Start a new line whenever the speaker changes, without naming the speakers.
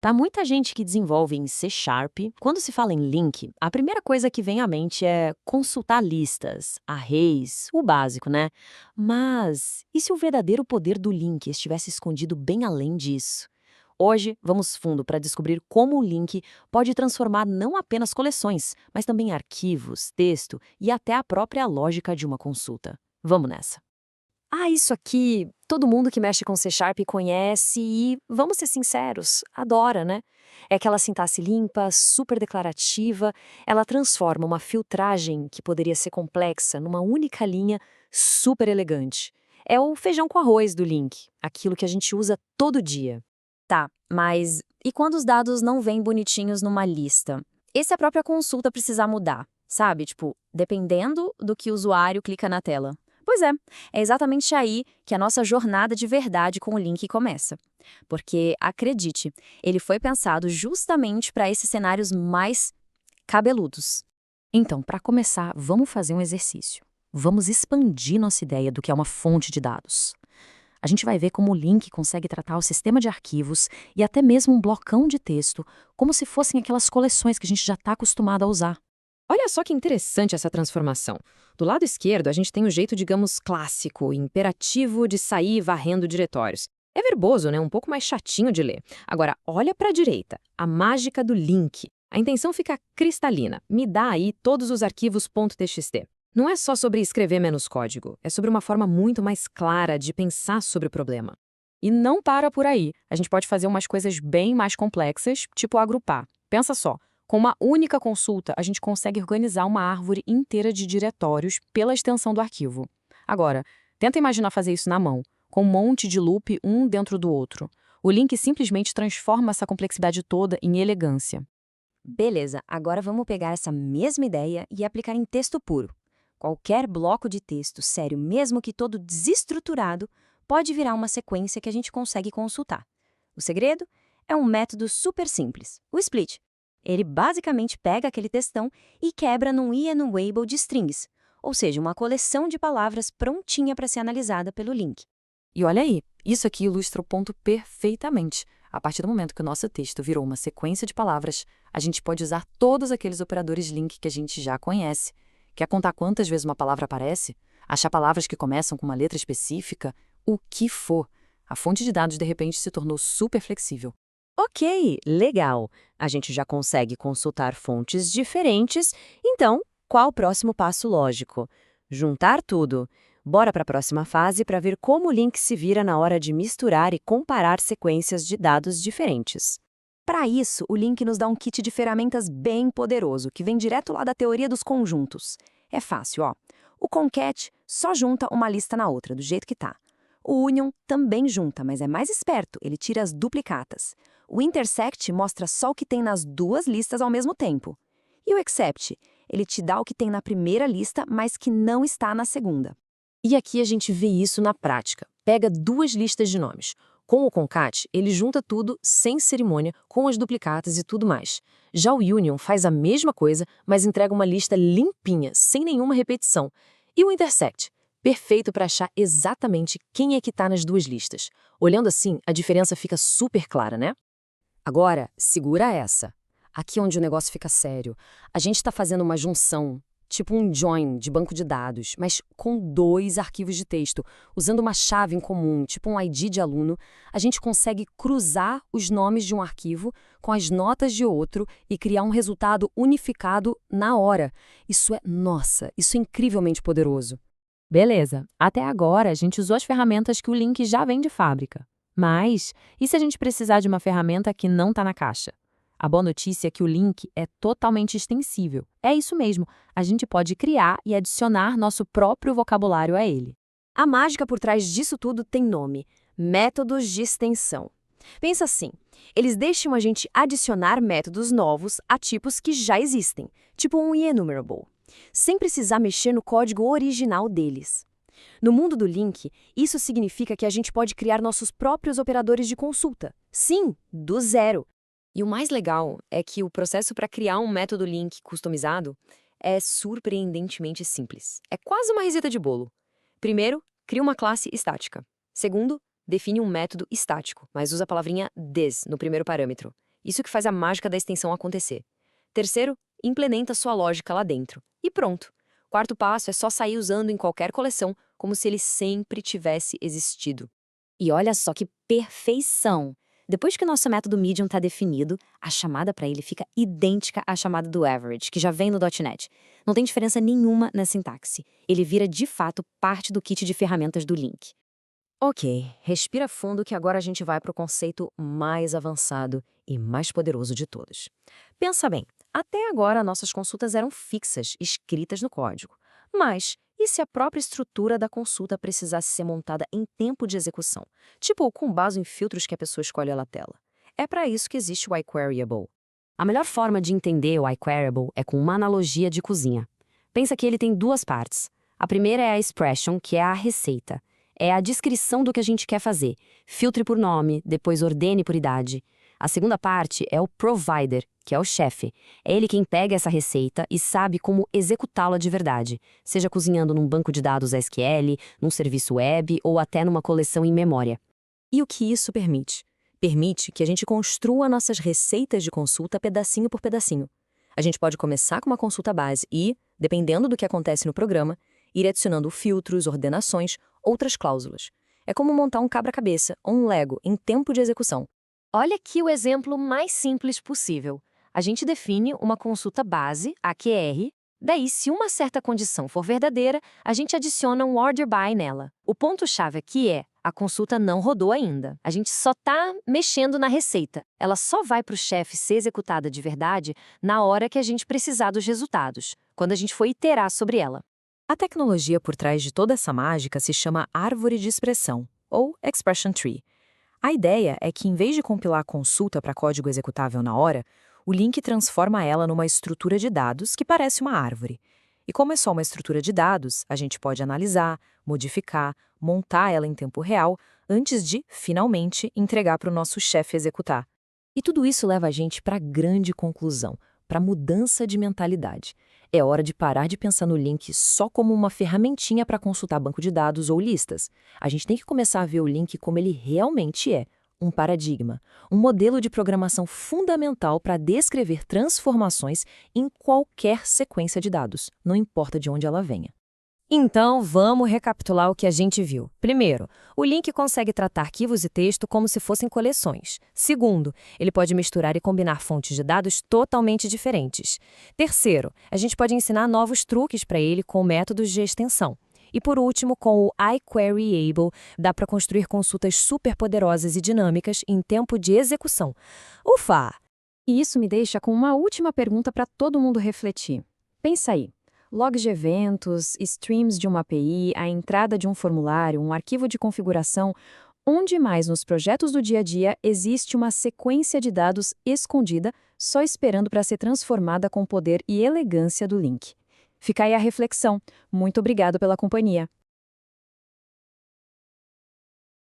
Para muita gente que desenvolve em C Sharp, quando se fala em link, a primeira coisa que vem à mente é consultar listas, arrays, o básico, né? Mas e se o verdadeiro poder do link estivesse escondido bem além disso? Hoje, vamos fundo para descobrir como o link pode transformar não apenas coleções, mas também arquivos, texto e até a própria lógica de uma consulta. Vamos nessa! Isso aqui todo mundo que mexe com C Sharp conhece e, vamos ser sinceros, adora, né? É aquela sintaxe limpa, super declarativa, ela transforma uma filtragem que poderia ser complexa numa única linha super elegante. É o feijão com arroz do link, aquilo que a gente usa todo dia. Tá, mas e quando os dados não vêm bonitinhos numa lista? E se a própria consulta precisar mudar, sabe? Tipo, dependendo do que o usuário clica na tela. Pois é exatamente aí que a nossa jornada de verdade com o link começa. Porque, acredite, ele foi pensado justamente para esses cenários mais cabeludos. Então, para começar, vamos fazer um exercício. Vamos expandir nossa ideia do que é uma fonte de dados. A gente vai ver como o link consegue tratar o sistema de arquivos e até mesmo um blocão de texto, como se fossem aquelas coleções que a gente já está acostumado a usar.
Olha só que interessante essa transformação. Do lado esquerdo, a gente tem o jeito, digamos, clássico, imperativo de sair varrendo diretórios. É verboso, né? Um pouco mais chatinho de ler. Agora, olha para a direita, a mágica do link. A intenção fica cristalina. Me dá aí todos os arquivos .txt. Não é só sobre escrever menos código, é sobre uma forma muito mais clara de pensar sobre o problema.
E não para por aí. A gente pode fazer umas coisas bem mais complexas, tipo agrupar. Pensa só. Com uma única consulta, a gente consegue organizar uma árvore inteira de diretórios pela extensão do arquivo. Agora, tenta imaginar fazer isso na mão, com um monte de loop um dentro do outro. O link simplesmente transforma essa complexidade toda em elegância.
Beleza, agora vamos pegar essa mesma ideia e aplicar em texto puro. Qualquer bloco de texto, sério, mesmo que todo desestruturado, pode virar uma sequência que a gente consegue consultar. O segredo é um método super simples, o split. Ele basicamente pega aquele textão e quebra num enumable de strings, ou seja, uma coleção de palavras prontinha para ser analisada pelo link.
E olha aí, isso aqui ilustra o ponto perfeitamente. A partir do momento que o nosso texto virou uma sequência de palavras, a gente pode usar todos aqueles operadores link que a gente já conhece. Quer contar quantas vezes uma palavra aparece? Achar palavras que começam com uma letra específica? O que for. A fonte de dados, de repente, se tornou super flexível.
Ok, legal. A gente já consegue consultar fontes diferentes, então, qual o próximo passo lógico? Juntar tudo. Bora para a próxima fase para ver como o link se vira na hora de misturar e comparar sequências de dados diferentes. Para isso, o link nos dá um kit de ferramentas bem poderoso, que vem direto lá da teoria dos conjuntos. É fácil, ó. O concat só junta uma lista na outra, do jeito que tá. O union também junta, mas é mais esperto, ele tira as duplicatas. O intersect mostra só o que tem nas duas listas ao mesmo tempo. E o except, ele te dá o que tem na primeira lista, mas que não está na segunda.
E aqui a gente vê isso na prática. Pega duas listas de nomes. Com o concat, ele junta tudo sem cerimônia, com as duplicatas e tudo mais. Já o union faz a mesma coisa, mas entrega uma lista limpinha, sem nenhuma repetição. E o intersect? Perfeito para achar exatamente quem é que está nas duas listas. Olhando assim, a diferença fica super clara, né? Agora, segura essa. Aqui é onde o negócio fica sério. A gente está fazendo uma junção, tipo um join de banco de dados, mas com dois arquivos de texto. Usando uma chave em comum, tipo um ID de aluno, a gente consegue cruzar os nomes de um arquivo com as notas de outro e criar um resultado unificado na hora. Isso é incrivelmente poderoso.
Beleza, até agora a gente usou as ferramentas que o link já vem de fábrica. Mas, e se a gente precisar de uma ferramenta que não está na caixa? A boa notícia é que o link é totalmente extensível. É isso mesmo, a gente pode criar e adicionar nosso próprio vocabulário a ele.
A mágica por trás disso tudo tem nome: métodos de extensão. Pensa assim, eles deixam a gente adicionar métodos novos a tipos que já existem, tipo um enumerable, sem precisar mexer no código original deles. No mundo do link, isso significa que a gente pode criar nossos próprios operadores de consulta. Sim, do zero.
E o mais legal é que o processo para criar um método link customizado é surpreendentemente simples. É quase uma receita de bolo. Primeiro, cria uma classe estática. Segundo, define um método estático, mas usa a palavrinha this no primeiro parâmetro. Isso que faz a mágica da extensão acontecer. Terceiro, implementa sua lógica lá dentro. E pronto. Quarto passo é só sair usando em qualquer coleção, como se ele sempre tivesse existido.
E olha só que perfeição! Depois que o nosso método Medium está definido, a chamada para ele fica idêntica à chamada do Average, que já vem no .NET. Não tem diferença nenhuma na sintaxe. Ele vira, de fato, parte do kit de ferramentas do Link.
Ok, respira fundo que agora a gente vai para o conceito mais avançado e mais poderoso de todos. Pensa bem, até agora nossas consultas eram fixas, escritas no código. Mas e se a própria estrutura da consulta precisasse ser montada em tempo de execução? Tipo, com base em filtros que a pessoa escolhe na tela. É para isso que existe o iQueryable. A melhor forma de entender o iQueryable é com uma analogia de cozinha. Pensa que ele tem duas partes. A primeira é a expression, que é a receita. É a descrição do que a gente quer fazer. Filtre por nome, depois ordene por idade. A segunda parte é o provider, que é o chefe. É ele quem pega essa receita e sabe como executá-la de verdade, seja cozinhando num banco de dados SQL, num serviço web ou até numa coleção em memória. E o que isso permite? Permite que a gente construa nossas receitas de consulta pedacinho por pedacinho. A gente pode começar com uma consulta base e, dependendo do que acontece no programa, ir adicionando filtros, ordenações, outras cláusulas. É como montar um quebra-cabeça ou um Lego em tempo de execução. Olha aqui o exemplo mais simples possível. A gente define uma consulta base, AQR, daí se uma certa condição for verdadeira, a gente adiciona um order by nela. O ponto-chave aqui é, a consulta não rodou ainda. A gente só está mexendo na receita. Ela só vai para o chefe ser executada de verdade na hora que a gente precisar dos resultados, quando a gente for iterar sobre ela. A tecnologia por trás de toda essa mágica se chama árvore de expressão, ou expression tree. A ideia é que, em vez de compilar a consulta para código executável na hora, o Link transforma ela numa estrutura de dados que parece uma árvore. E como é só uma estrutura de dados, a gente pode analisar, modificar, montar ela em tempo real, antes de, finalmente, entregar para o nosso chefe executar. E tudo isso leva a gente para a grande conclusão, para a mudança de mentalidade. É hora de parar de pensar no Link só como uma ferramentinha para consultar banco de dados ou listas. A gente tem que começar a ver o Link como ele realmente é, um paradigma, um modelo de programação fundamental para descrever transformações em qualquer sequência de dados, não importa de onde ela venha. Então, vamos recapitular o que a gente viu. Primeiro, o Link consegue tratar arquivos e texto como se fossem coleções. Segundo, ele pode misturar e combinar fontes de dados totalmente diferentes. Terceiro, a gente pode ensinar novos truques para ele com métodos de extensão. E por último, com o iQueryable, dá para construir consultas superpoderosas e dinâmicas em tempo de execução. Ufa!
E isso me deixa com uma última pergunta para todo mundo refletir. Pensa aí. Logs de eventos, streams de uma API, a entrada de um formulário, um arquivo de configuração, onde mais nos projetos do dia a dia existe uma sequência de dados escondida, só esperando para ser transformada com o poder e elegância do Link. Fica aí a reflexão. Muito obrigado pela companhia.